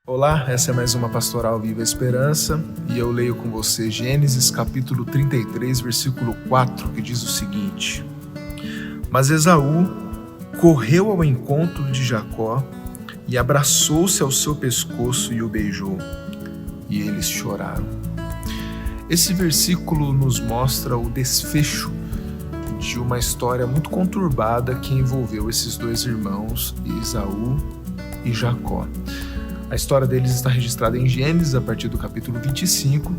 Olá, essa é mais uma Pastoral Viva Esperança e eu leio com você Gênesis capítulo 33, versículo 4, que diz o seguinte: Mas Esaú correu ao encontro de Jacó e abraçou-se ao seu pescoço e o beijou, e eles choraram. Esse versículo nos mostra o desfecho de uma história muito conturbada que envolveu esses dois irmãos, Esaú e Jacó. A história deles está registrada em Gênesis, a partir do capítulo 25,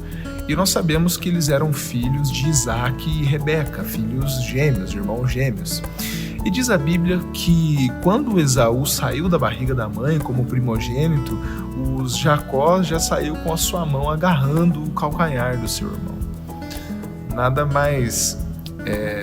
e nós sabemos que eles eram filhos de Isaac e Rebeca, filhos gêmeos, irmãos gêmeos. E diz a Bíblia que quando Esaú saiu da barriga da mãe como primogênito, Jacó já saiu com a sua mão agarrando o calcanhar do seu irmão. Nada mais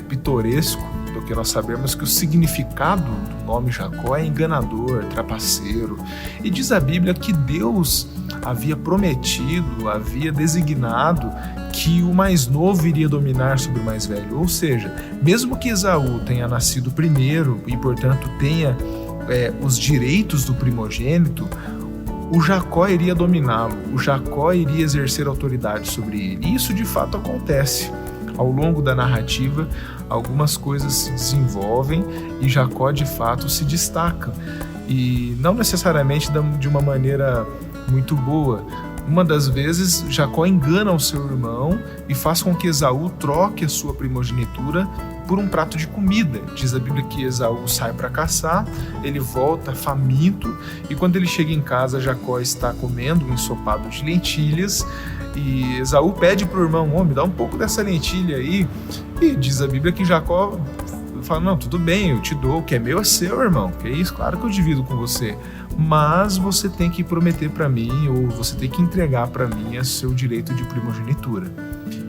pitoresco do que nós sabemos que o significado do nome Jacó é enganador, trapaceiro. E diz a Bíblia que Deus havia prometido, havia designado que o mais novo iria dominar sobre o mais velho. Ou seja, mesmo que Esaú tenha nascido primeiro e, portanto, tenha os direitos do primogênito, o Jacó iria dominá-lo, o Jacó iria exercer autoridade sobre ele. E isso de fato acontece. Ao longo da narrativa, algumas coisas se desenvolvem e Jacó de fato se destaca, e não necessariamente de uma maneira muito boa. Uma das vezes, Jacó engana o seu irmão e faz com que Esaú troque a sua primogenitura por um prato de comida. Diz a Bíblia que Esaú sai para caçar, ele volta faminto, e quando ele chega em casa, Jacó está comendo um ensopado de lentilhas, e Esaú pede para o irmão: me dá um pouco dessa lentilha aí. E diz a Bíblia que Jacó fala: não, tudo bem, eu te dou, o que é meu é seu, irmão, que é isso, claro que eu divido com você, mas você tem que prometer para mim, ou você tem que entregar para mim o seu direito de primogenitura.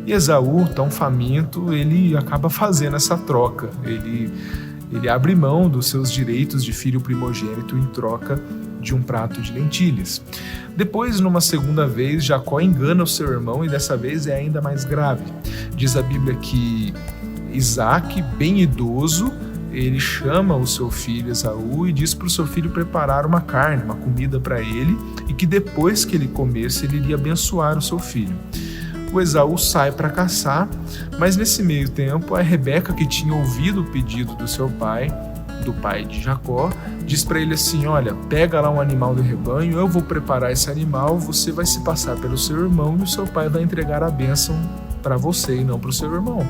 E Esaú, tão faminto, ele acaba fazendo essa troca, ele abre mão dos seus direitos de filho primogênito em troca de um prato de lentilhas. Depois, numa segunda vez, Jacó engana o seu irmão, e dessa vez é ainda mais grave. Diz a Bíblia que Isaac, bem idoso, ele chama o seu filho Esaú e diz para o seu filho preparar uma carne, uma comida para ele, e que depois que ele comesse, ele iria abençoar o seu filho. O Esaú sai para caçar, mas nesse meio tempo, a Rebeca, que tinha ouvido o pedido do seu pai, do pai de Jacó, diz para ele assim: olha, pega lá um animal do rebanho, eu vou preparar esse animal, você vai se passar pelo seu irmão e o seu pai vai entregar a bênção para você e não para o seu irmão.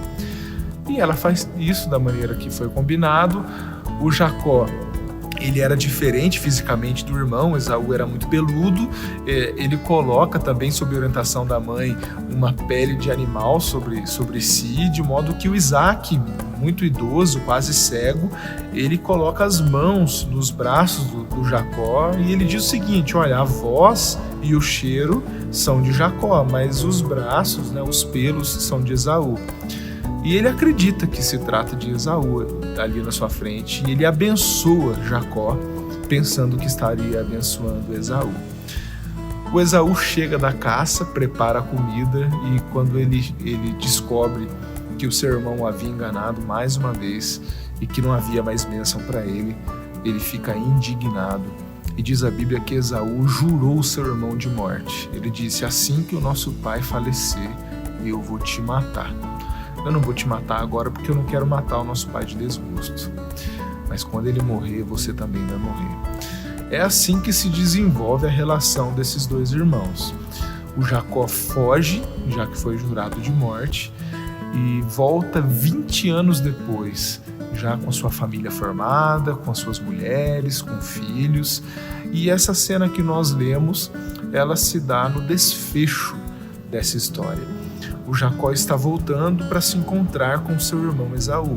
E ela faz isso da maneira que foi combinado. O Jacó, ele era diferente fisicamente do irmão, Esaú era muito peludo, ele coloca também, sob orientação da mãe, uma pele de animal sobre si, de modo que o Isaac, muito idoso, quase cego, ele coloca as mãos nos braços do Jacó e ele diz o seguinte: olha, a voz e o cheiro são de Jacó, mas os braços, os pelos são de Esaú. E ele acredita que se trata de Esaú ali na sua frente, e ele abençoa Jacó, pensando que estaria abençoando Esaú. O Esaú chega da caça, prepara a comida, e quando ele descobre que o seu irmão o havia enganado mais uma vez e que não havia mais bênção para ele, ele fica indignado. E diz a Bíblia que Esaú jurou o seu irmão de morte. Ele disse: assim que o nosso pai falecer, eu vou te matar. Eu não vou te matar agora porque eu não quero matar o nosso pai de desgosto, mas quando ele morrer, você também vai morrer. É assim que se desenvolve a relação desses dois irmãos. O Jacó foge, já que foi jurado de morte, e volta 20 anos depois, já com sua família formada, com as suas mulheres, com filhos. E essa cena que nós lemos, ela se dá no desfecho dessa história. O Jacó está voltando para se encontrar com seu irmão Esaú.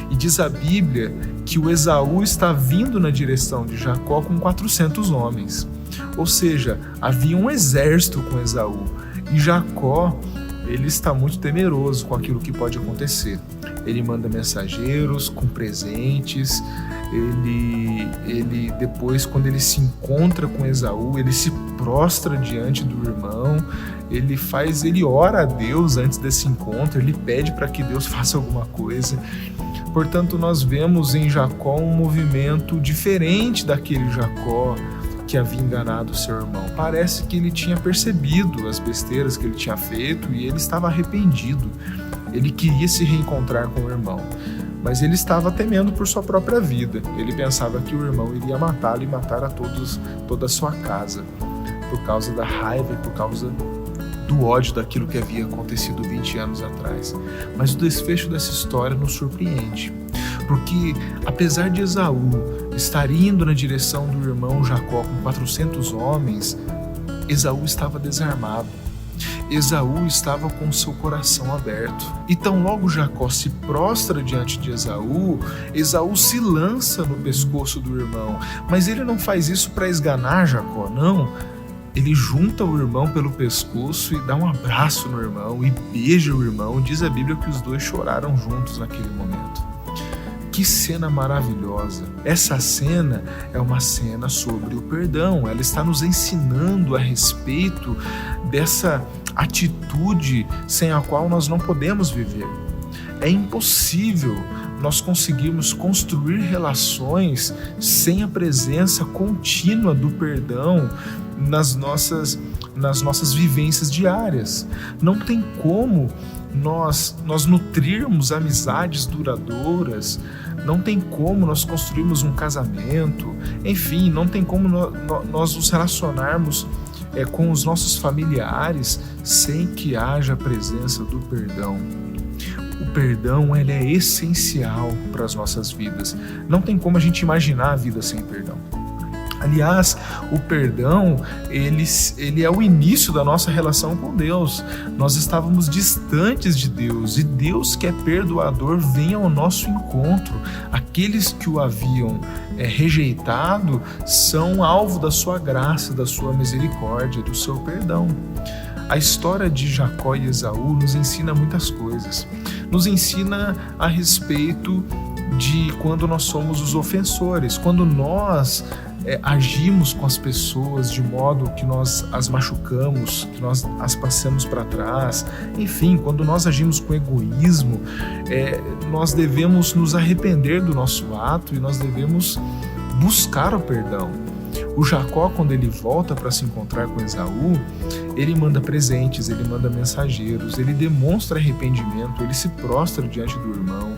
E diz a Bíblia que o Esaú está vindo na direção de Jacó com 400 homens. Ou seja, havia um exército com Esaú. E Jacó, ele está muito temeroso com aquilo que pode acontecer. Ele manda mensageiros com presentes. Ele depois, quando ele se encontra com Esaú, ele se prostra diante do irmão, ele ora a Deus antes desse encontro, ele pede para que Deus faça alguma coisa. Portanto, nós vemos em Jacó um movimento diferente daquele Jacó que havia enganado seu irmão. Parece que ele tinha percebido as besteiras que ele tinha feito e ele estava arrependido. Ele queria se reencontrar com o irmão, mas ele estava temendo por sua própria vida. Ele pensava que o irmão iria matá-lo e matar a toda a sua casa, por causa da raiva e por causa do ódio daquilo que havia acontecido 20 anos atrás. Mas o desfecho dessa história nos surpreende, porque apesar de Esaú estar indo na direção do irmão Jacó com 400 homens, Esaú estava desarmado. Esaú estava com seu coração aberto. E tão logo Jacó se prostra diante de Esaú, Esaú se lança no pescoço do irmão. Mas ele não faz isso para esganar Jacó, não. Ele junta o irmão pelo pescoço e dá um abraço no irmão e beija o irmão. Diz a Bíblia que os dois choraram juntos naquele momento. Que cena maravilhosa! Essa cena é uma cena sobre o perdão. Ela está nos ensinando a respeito dessa atitude sem a qual nós não podemos viver. É impossível nós conseguirmos construir relações sem a presença contínua do perdão nas nossas vivências diárias. Não tem como nós nutrirmos amizades duradouras, não tem como nós construirmos um casamento, enfim, não tem como nós nos relacionarmos com os nossos familiares sem que haja a presença do perdão. O perdão, ele é essencial para as nossas vidas. Não tem como a gente imaginar a vida sem perdão. Aliás, o perdão, ele é o início da nossa relação com Deus. Nós estávamos distantes de Deus e Deus, que é perdoador, vem ao nosso encontro. Aqueles que o haviam rejeitado são alvo da sua graça, da sua misericórdia, do seu perdão. A história de Jacó e Esaú nos ensina muitas coisas. Nos ensina a respeito de quando nós somos os ofensores, quando nós agimos com as pessoas de modo que nós as machucamos, que nós as passamos para trás. Enfim, quando nós agimos com egoísmo, nós devemos nos arrepender do nosso ato e nós devemos buscar o perdão. O Jacó, quando ele volta para se encontrar com Esaú, ele manda presentes, ele manda mensageiros, ele demonstra arrependimento, ele se prostra diante do irmão.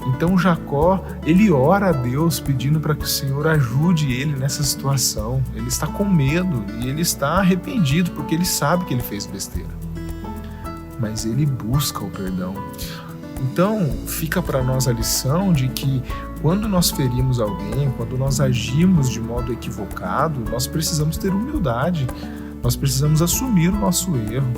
Então Jacó, ele ora a Deus pedindo para que o Senhor ajude ele nessa situação. Ele está com medo e ele está arrependido porque ele sabe que ele fez besteira. Mas ele busca o perdão. Então fica para nós a lição de que quando nós ferimos alguém, quando nós agimos de modo equivocado, nós precisamos ter humildade, nós precisamos assumir o nosso erro.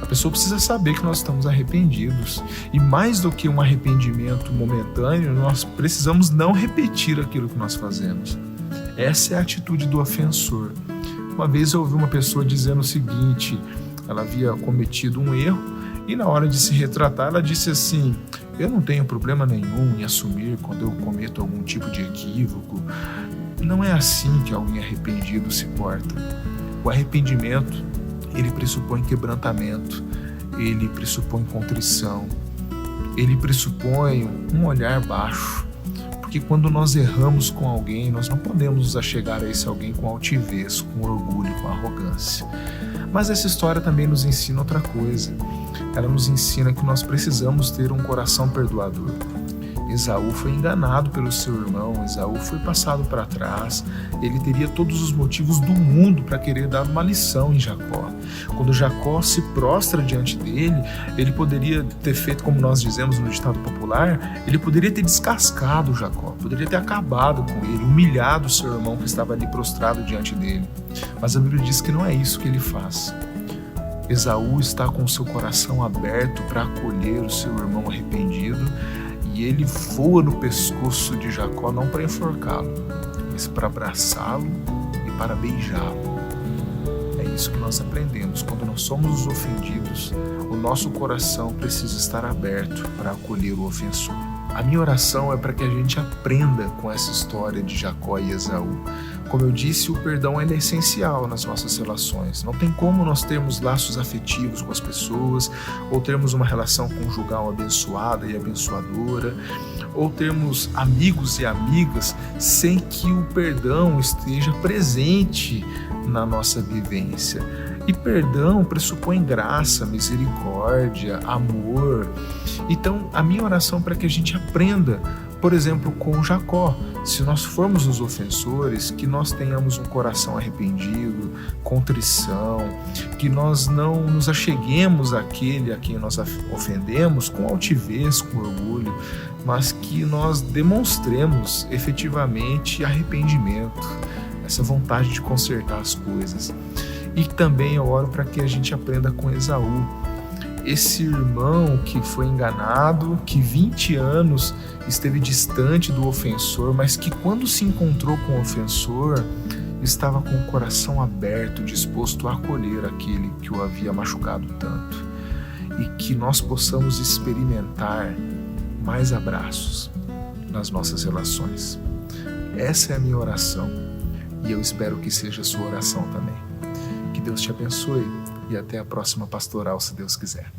A pessoa precisa saber que nós estamos arrependidos. E mais do que um arrependimento momentâneo, nós precisamos não repetir aquilo que nós fazemos. Essa é a atitude do ofensor. Uma vez eu ouvi uma pessoa dizendo o seguinte: ela havia cometido um erro e na hora de se retratar ela disse assim: eu não tenho problema nenhum em assumir quando eu cometo algum tipo de equívoco. Não é assim que alguém arrependido se porta. O arrependimento, ele pressupõe quebrantamento, ele pressupõe contrição, ele pressupõe um olhar baixo, porque quando nós erramos com alguém, nós não podemos nos achegar a esse alguém com altivez, com orgulho, com arrogância. Mas essa história também nos ensina outra coisa. Ela nos ensina que nós precisamos ter um coração perdoador. Esaú foi enganado pelo seu irmão, Esaú foi passado para trás, ele teria todos os motivos do mundo para querer dar uma lição em Jacó. Quando Jacó se prostra diante dele, ele poderia ter feito, como nós dizemos no ditado popular, ele poderia ter descascado Jacó, poderia ter acabado com ele, humilhado o seu irmão que estava ali prostrado diante dele. Mas a Bíblia diz que não é isso que ele faz. Esaú está com o seu coração aberto para acolher o seu irmão arrependido, e ele voa no pescoço de Jacó não para enforcá-lo, mas para abraçá-lo e para beijá-lo. É isso que nós aprendemos. Quando nós somos os ofendidos, o nosso coração precisa estar aberto para acolher o ofensor. A minha oração é para que a gente aprenda com essa história de Jacó e Esaú, Como eu disse, o perdão ele é essencial nas nossas relações. Não tem como nós termos laços afetivos com as pessoas, ou termos uma relação conjugal abençoada e abençoadora, ou termos amigos e amigas sem que o perdão esteja presente na nossa vivência. E perdão pressupõe graça, misericórdia, amor. Então, a minha oração é para que a gente aprenda, por exemplo, com Jacó, se nós formos os ofensores, que nós tenhamos um coração arrependido, contrição, que nós não nos acheguemos àquele a quem nós ofendemos com altivez, com orgulho, mas que nós demonstremos efetivamente arrependimento, essa vontade de consertar as coisas. E também eu oro para que a gente aprenda com Esaú, esse irmão que foi enganado, que 20 anos esteve distante do ofensor, mas que quando se encontrou com o ofensor, estava com o coração aberto, disposto a acolher aquele que o havia machucado tanto. E que nós possamos experimentar mais abraços nas nossas relações. Essa é a minha oração e eu espero que seja a sua oração também. Que Deus te abençoe e até a próxima pastoral, se Deus quiser.